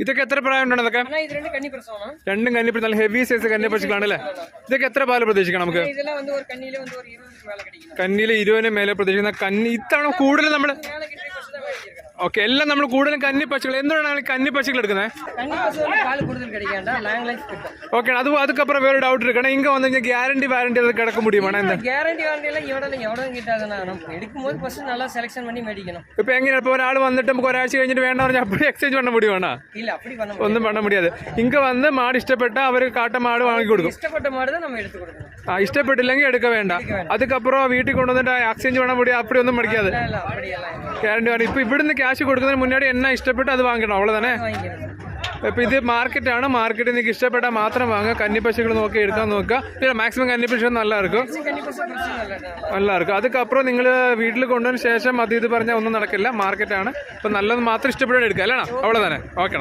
ഇതൊക്കെ എത്ര പ്രായം ഉണ്ടോ? അതൊക്കെ രണ്ടും കന്നിപ്പശു, നല്ല ഹെവി സൈസ് കന്നിപ്പശുക്കളാണ് അല്ലേ? ഇതൊക്കെ എത്ര പാല് പ്രതീക്ഷിക്കണം നമുക്ക്? കന്നിയില് 20 മേലെ പ്രതീക്ഷിക്കുന്ന കന്നി. ഇത്തവണ കൂടുതൽ നമ്മള് ഓക്കെ, എല്ലാം നമ്മൾ കൂടുതലും കന്നിപ്പശുക്കൾ. എന്തുകൊണ്ടാണ് കന്നിപ്പശുക്കൾ എടുക്കുന്നത്? ഓക്കെ, அதுக்கப்புறம் வேற டவுட் இருக்கு. இங்க வந்து கேரண்டி வாரண்டி அது கிடக்க முடியுமா? இந்த கேரண்டி வாரண்டி எல்லாம் எவ்வளவு கிட்டாது. நம்ம எடுக்கும்போது ஃபர்ஸ்ட் நல்லா செலக்ഷൻ பண்ணி മേടിക്കണം. இப்போ எங்க இப்போ ஒரு ஆள் வந்துட்டு நமக்கு ஒரு ஆഴ്ച കഴിഞ്ഞിട്ട് വേണ്ട പറഞ്ഞാൽ அப்படியே എക്സ്ചേഞ്ച് பண்ண முடியுமா? இல்ல, அப்படி பண்ண முடியாது. ഒന്നും பண்ண முடியாது. இங்க வந்து மாடு இஷ்டப்பட்டா அவரு காட்ட மாடு வாங்கி கொடுக்கும். இஷ்டப்பட்ட மாடு தான் நம்ம எடுத்து கொடுக்கணும். இஷ்டப்பட்டிല്ലെങ്കിൽ எடுக்க வேண்டாம். அதுக்கப்புறம் வீட்டுக்கு கொண்டு வந்துட்டு எக்ஸ்சேஞ்ச் பண்ண முடியாது, அப்படி ஒன்றும் முடியாது. Guarantee warranty. இப்போ இവിടുന്ന് ക്യാഷ് കൊടുക്കുന്നതിന് മുன்னாடி என்ன ഇഷ്ടപ്പെട്ട് അത് വാങ്ങണം, അவ்வளவுதானே? ഇപ്പൊ ഇത് മാർക്കറ്റാണ്. മാർക്കറ്റിൽ നിങ്ങൾക്ക് ഇഷ്ടപ്പെട്ടാൽ മാത്രം വാങ്ങുക. കന്നിപ്പശുക്കൾ നോക്കി എടുക്കാൻ നോക്കുക. മാക്സിമം കന്നിപ്പശു நல்லா இருக்கும். അതുക്കപ്പുറം നിങ്ങൾ വീട്ടിൽ കൊണ്ടുവന്ന ശേഷം അത് ഇത് പറഞ്ഞാൽ ഒന്നും നടക്കില്ല. മാർക്കറ്റാണ്. ഇപ്പൊ നല്ലത് മാത്രം ഇഷ്ടപ്പെട്ടാൽ എടുക്കുക അല്ലേണോ? അவ்வளவுதானே? ഓക്കെ.